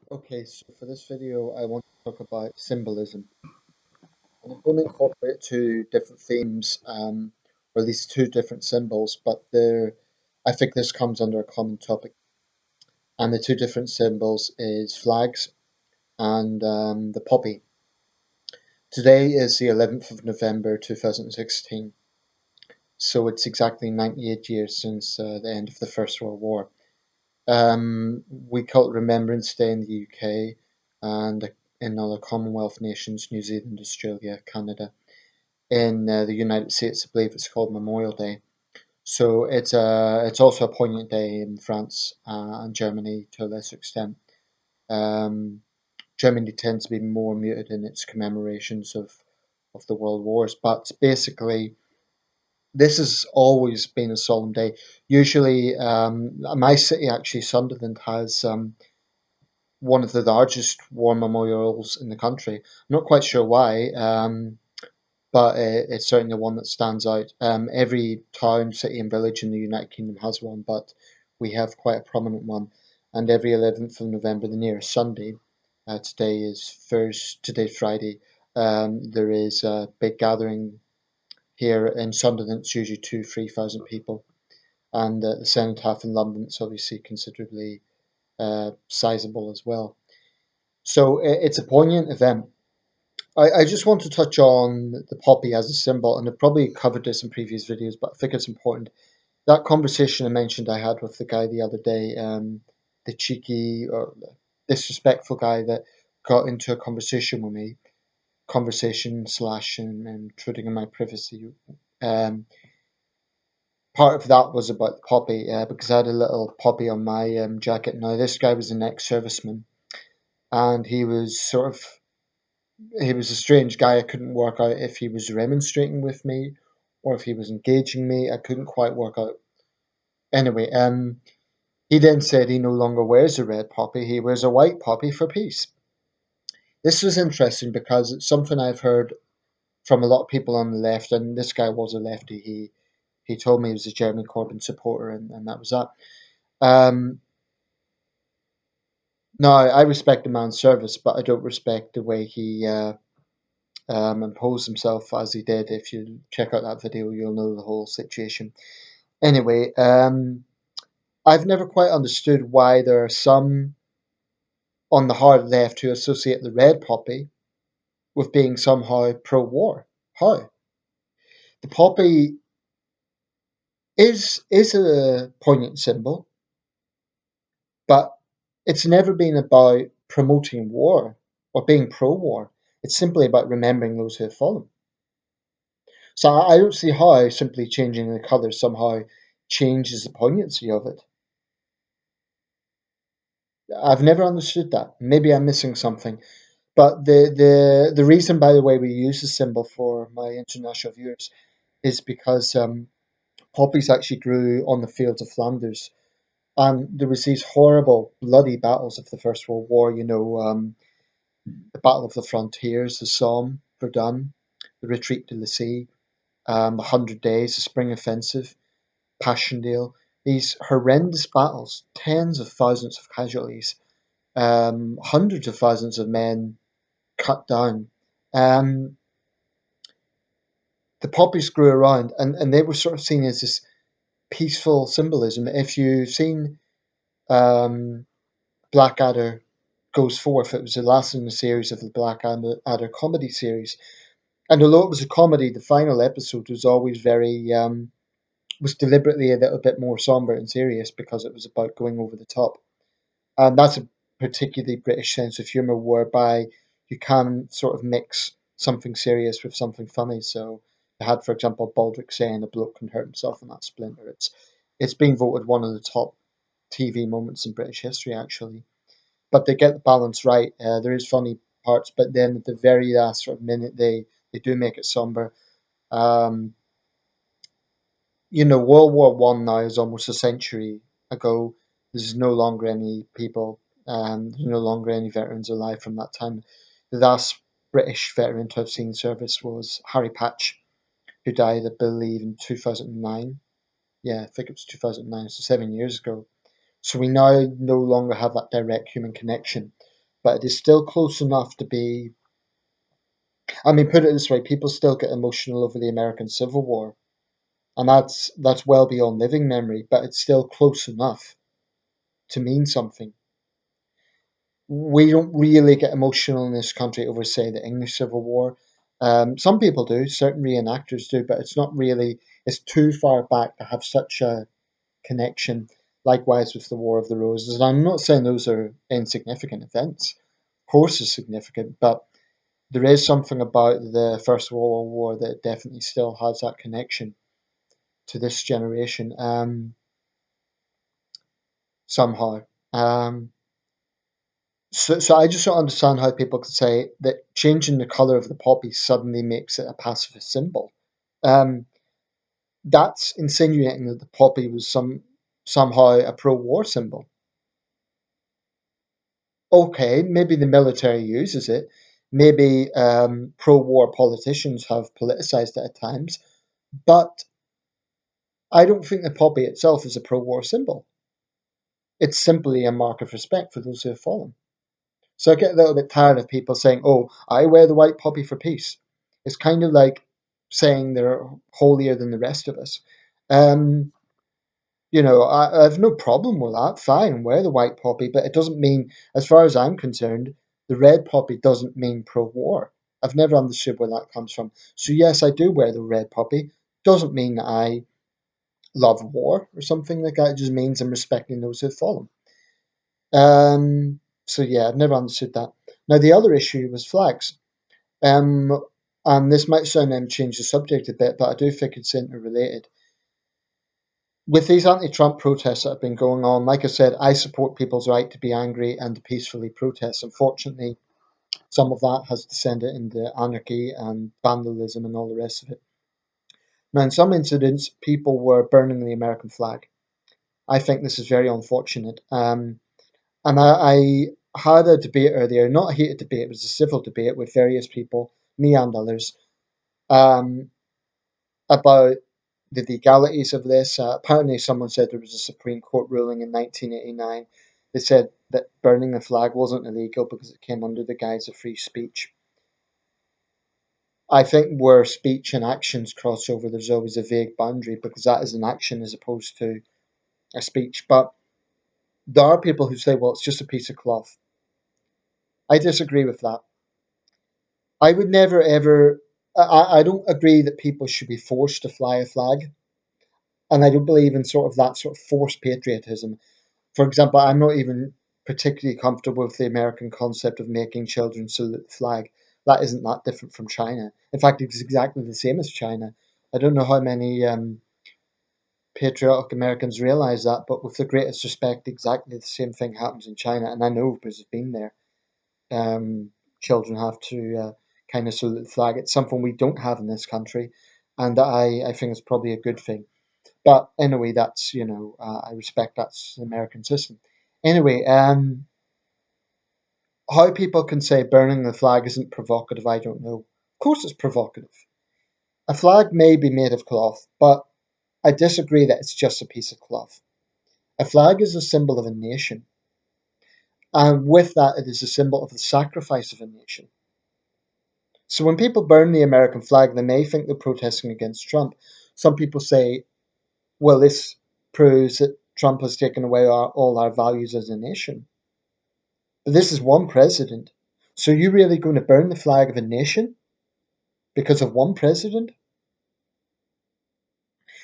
Okay, so for this video, I want to talk about symbolism. And I'm going to incorporate two different themes, or at least two different symbols, but I think this comes under a common topic. And the two different symbols is flags and the poppy. Today is the 11th of November 2016, so it's exactly 98 years since the end of the First World War. We call it Remembrance Day in the UK and in other Commonwealth nations, New Zealand, Australia, Canada. In the United States, I believe it's called Memorial Day. So it's also a poignant day in France and Germany to a lesser extent. Um, Germany tends to be more muted in its commemorations of the world wars, but basically this has always been a solemn day. Usually, my city actually, Sunderland, has one of the largest war memorials in the country. I'm not quite sure why, but it's certainly one that stands out. Every town, city, and village in the United Kingdom has one, but we have quite a prominent one. And every 11th of November, the nearest Sunday, today's Friday, there is a big gathering here in Sunderland. It's usually 3,000 people. And the cenotaph in London, it's obviously considerably sizable as well. So it's a poignant event. I just want to touch on the poppy as a symbol, and I've probably covered this in previous videos, but I think it's important. That conversation I mentioned I had with the guy the other day, the cheeky or disrespectful guy that got into a conversation with me, conversation slash and intruding in my privacy. Um, Part of that was about the poppy, because I had a little poppy on my jacket. Now, this guy was an ex-serviceman, and he was a strange guy. I couldn't work out if he was remonstrating with me or if he was engaging me. I couldn't quite work out. Anyway, he then said he no longer wears a red poppy, he wears a white poppy for peace. This was interesting because it's something I've heard from a lot of people on the left, and this guy was a lefty. He told me he was a Jeremy Corbyn supporter, and that was that. Um, no, I respect the man's service, but I don't respect the way he imposed himself as he did. If you check out that video, you'll know the whole situation. Anyway, I've never quite understood why there are some on the hard left who associate the red poppy with being somehow pro-war. How? The poppy is a poignant symbol, but it's never been about promoting war or being pro-war. It's simply about remembering those who have fallen. So I don't see how simply changing the colour somehow changes the poignancy of it. I've never understood that. Maybe I'm missing something. But the reason, by the way, we use the symbol for my international viewers is because poppies actually grew on the fields of Flanders. And there was these horrible, bloody battles of the First World War. The Battle of the Frontiers, the Somme, Verdun, the Retreat to the Sea, 100 Days, the Spring Offensive, Passchendaele. These horrendous battles, tens of thousands of casualties, hundreds of thousands of men cut down. Um, the poppies grew around, and they were sort of seen as this peaceful symbolism. If you've seen um, Blackadder Goes Forth, it was the last in the series of the Blackadder comedy series. And although it was a comedy, the final episode was always was deliberately a little bit more somber and serious because it was about going over the top. And that's a particularly British sense of humour whereby you can sort of mix something serious with something funny. So you had, for example, Baldric saying a bloke can hurt himself in that splinter. It's been voted one of the top TV moments in British history, actually. But they get the balance right. There is funny parts, but then at the very last sort of minute, they do make it somber. Um, World War One now is almost a century ago. There's no longer any people, there's no longer any veterans alive from that time. The last British veteran to have seen service was Harry Patch, who died, I believe, in 2009. Yeah, I think it was 2009, so 7 years ago. So we now no longer have that direct human connection. but it is still close enough to be. I mean, put it this way: people still get emotional over the American Civil War, and that's well beyond living memory, but it's still close enough to mean something. We don't really get emotional in this country over, say, the English Civil War. Some people do, certain reenactors do, but it's not really. It's too far back to have such a connection. Likewise with the War of the Roses, and I'm not saying those are insignificant events. Of course, it's significant, but there is something about the First World War that definitely still has that connection to this generation. Somehow. Um, so I just don't understand how people could say that changing the colour of the poppy suddenly makes it a pacifist symbol. Um, that's insinuating that the poppy was somehow a pro-war symbol. Okay, maybe the military uses it. Maybe pro-war politicians have politicized it at times, but I don't think the poppy itself is a pro-war symbol. It's simply a mark of respect for those who have fallen. So I get a little bit tired of people saying, "Oh, I wear the white poppy for peace." It's kind of like saying they're holier than the rest of us. Um, I have no problem with that. Fine, wear the white poppy, but it doesn't mean, as far as I'm concerned, the red poppy doesn't mean pro-war. I've never understood where that comes from. So yes, I do wear the red poppy. Doesn't mean that I love war or something like that. It just means I'm respecting those who've fallen. So yeah, I've never understood that. Now the other issue was flags. Um, and this might sound change the subject a bit, but I do think it's interrelated. With these anti-Trump protests that have been going on, like I said, I support people's right to be angry and to peacefully protest. Unfortunately, some of that has descended into anarchy and vandalism and all the rest of it. Now, in some incidents, people were burning the American flag. I think this is very unfortunate. And I had a debate earlier, not a heated debate, it was a civil debate with various people, me and others, um, about the legalities of this. Apparently, someone said there was a Supreme Court ruling in 1989. They said that burning the flag wasn't illegal because it came under the guise of free speech. I think where speech and actions cross over, there's always a vague boundary because that is an action as opposed to a speech. But there are people who say, well, it's just a piece of cloth. I disagree with that. I would never ever. I don't agree that people should be forced to fly a flag, and I don't believe in that sort of forced patriotism. For example, I'm not even particularly comfortable with the American concept of making children salute the flag. That isn't that different from China. In fact, it's exactly the same as China. I don't know how many patriotic Americans realize that, but with the greatest respect, exactly the same thing happens in China, and I know because I've been there. Um, Children have to kind of salute the flag. It's something we don't have in this country, and I think it's probably a good thing. But anyway, that's I respect that's the American system. Anyway, how people can say burning the flag isn't provocative, I don't know. Of course, it's provocative. A flag may be made of cloth, but I disagree that it's just a piece of cloth. A flag is a symbol of a nation, and with that, it is a symbol of the sacrifice of a nation. So when people burn the American flag, they may think they're protesting against Trump. Some people say, well, this proves that Trump has taken away all our values as a nation. But this is one president. So you really going to burn the flag of a nation because of one president?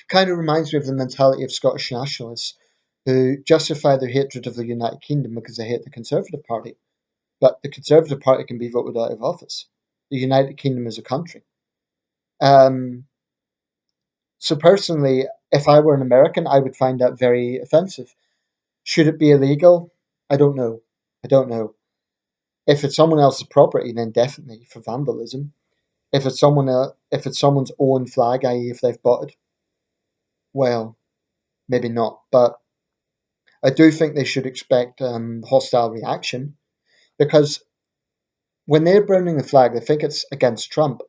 Kind of reminds me of the mentality of Scottish nationalists who justify their hatred of the United Kingdom because they hate the Conservative Party. But the Conservative Party can be voted out of office. The United Kingdom is a country. Um, So personally, if I were an American, I would find that very offensive. Should it be illegal? I don't know. I don't know. If it's someone else's property, then definitely for vandalism. If it's someone's own flag, i.e., if they've bought it, well, maybe not. But I do think they should expect hostile reaction because when they're burning the flag, they think it's against Trump.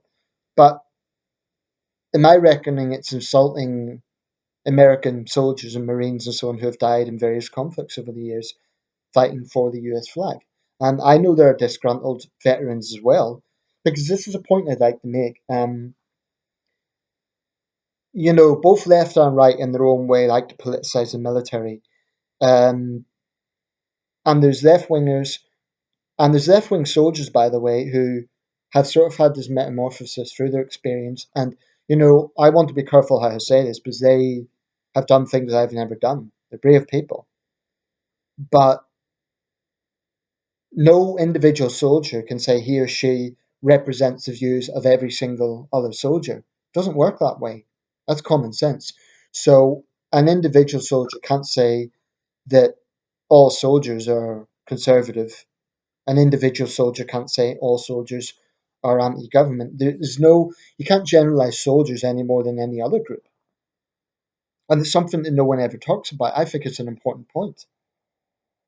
But in my reckoning, it's insulting American soldiers and Marines and so on who have died in various conflicts over the years fighting for the US flag. And I know there are disgruntled veterans as well, because this is a point I'd like to make. Both left and right in their own way like to politicize the military. Um, and there's left wingers, and there's left wing soldiers, by the way, who have sort of had this metamorphosis through their experience. And, I want to be careful how I say this because they have done things I've never done. They're brave people. But no individual soldier can say he or she represents the views of every single other soldier. It doesn't work that way. That's common sense. So an individual soldier can't say that all soldiers are conservative. An individual soldier can't say all soldiers are anti-government. There's no, you can't generalize soldiers any more than any other group. And it's something that no one ever talks about. I think it's an important point.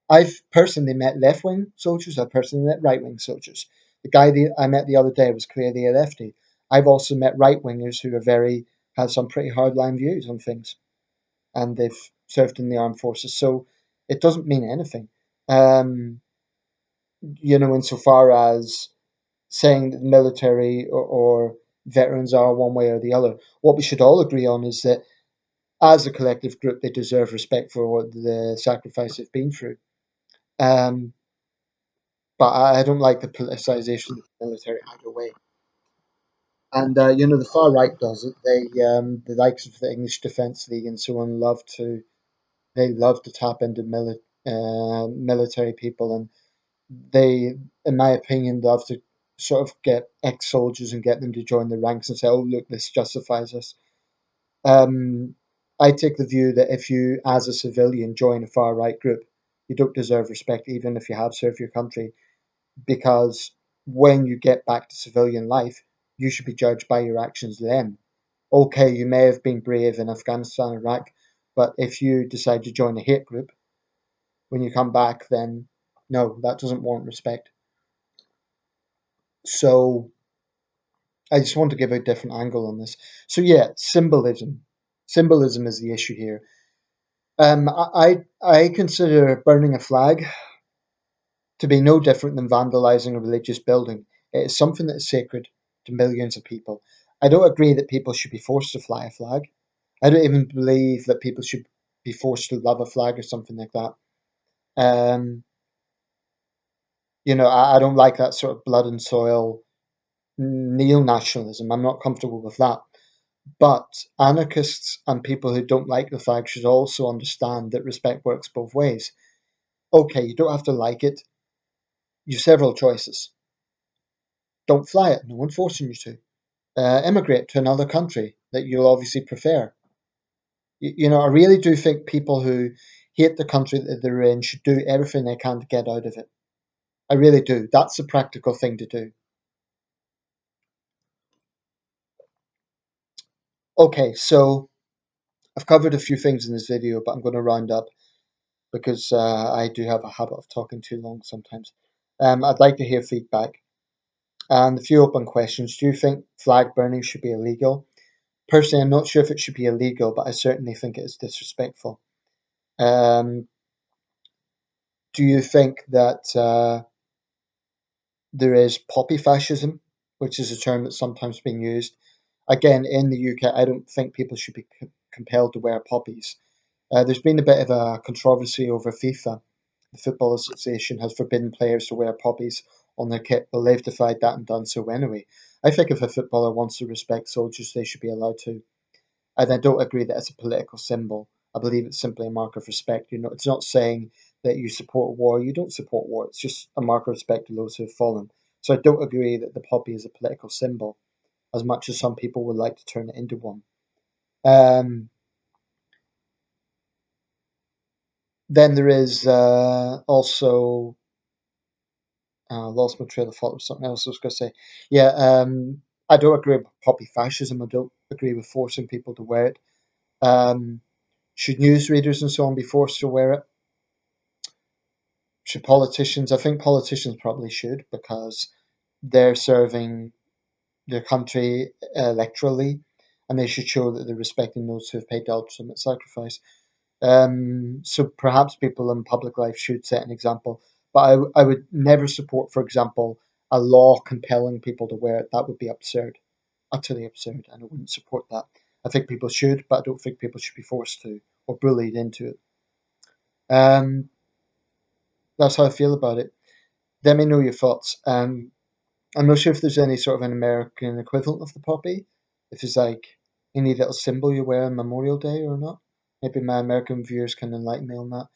I've personally met left wing soldiers, I've personally met right wing soldiers. The guy that I met the other day was clearly a lefty. I've also met right wingers who are have some pretty hardline views on things, and they've served in the armed forces. So it doesn't mean anything. Um, Insofar as saying that the military or veterans are one way or the other, what we should all agree on is that as a collective group, they deserve respect for what the sacrifice they've been through. Um, but I don't like the politicization of the military either way. And the far right does it. The likes of the English Defence League and so on, love to tap into military people, and they, in my opinion, love to sort of get ex-soldiers and get them to join the ranks and say, "Oh, look, this justifies us." Um, I take the view that if you, as a civilian, join a far right group, you don't deserve respect, even if you have served your country, because when you get back to civilian life, you should be judged by your actions then. Okay, you may have been brave in Afghanistan, Iraq, but if you decide to join a hate group when you come back, then no, that doesn't warrant respect. So I just want to give a different angle on this. So yeah, symbolism. Symbolism is the issue here. I consider burning a flag to be no different than vandalizing a religious building. It is something that is sacred to millions of people. I don't agree that people should be forced to fly a flag. I don't even believe that people should be forced to love a flag or something like that. Um, I don't like that sort of blood and soil neo nationalism. I'm not comfortable with that. But anarchists and people who don't like the flag should also understand that respect works both ways. Okay, you don't have to like it. You have several choices. Don't fly it. No one's forcing you to. Immigrate to another country that you'll obviously prefer. I really do think people who hate the country that they're in should do everything they can to get out of it. I really do. That's a practical thing to do. Okay, so I've covered a few things in this video, but I'm going to round up because I do have a habit of talking too long sometimes. I'd like to hear feedback and a few open questions. Do you think flag burning should be illegal? Personally, I'm not sure if it should be illegal, but I certainly think it is disrespectful. Um, do you think that there is poppy fascism, which is a term that's sometimes being used? Again, in the UK, I don't think people should be compelled to wear poppies. There's been a bit of a controversy over FIFA. The Football Association has forbidden players to wear poppies on their kit. Well, they've defied that and done so anyway. I think if a footballer wants to respect soldiers, they should be allowed to. And I don't agree that it's a political symbol. I believe it's simply a mark of respect. It's not saying that you support war. You don't support war. It's just a mark of respect to those who have fallen. So I don't agree that the poppy is a political symbol, as much as some people would like to turn it into one. Um, then there is also lost my trail of thought. With something else I was going to say. Yeah, I don't agree with poppy fascism. I don't agree with forcing people to wear it. Um, should newsreaders and so on be forced to wear it? Should politicians? I think politicians probably should because they're serving their country electorally, and they should show that they're respecting those who have paid the ultimate sacrifice. So perhaps people in public life should set an example, but I would never support, for example, a law compelling people to wear it. That would be absurd, utterly absurd, and I wouldn't support that. I think people should, but I don't think people should be forced to or bullied into it. Um, that's how I feel about it. Let me know your thoughts. I'm not sure if there's any sort of an American equivalent of the poppy. If there's like any little symbol you wear on Memorial Day or not. Maybe my American viewers can enlighten me on that.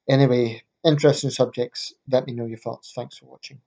Anyway, interesting subjects. Let me know your thoughts. Thanks for watching.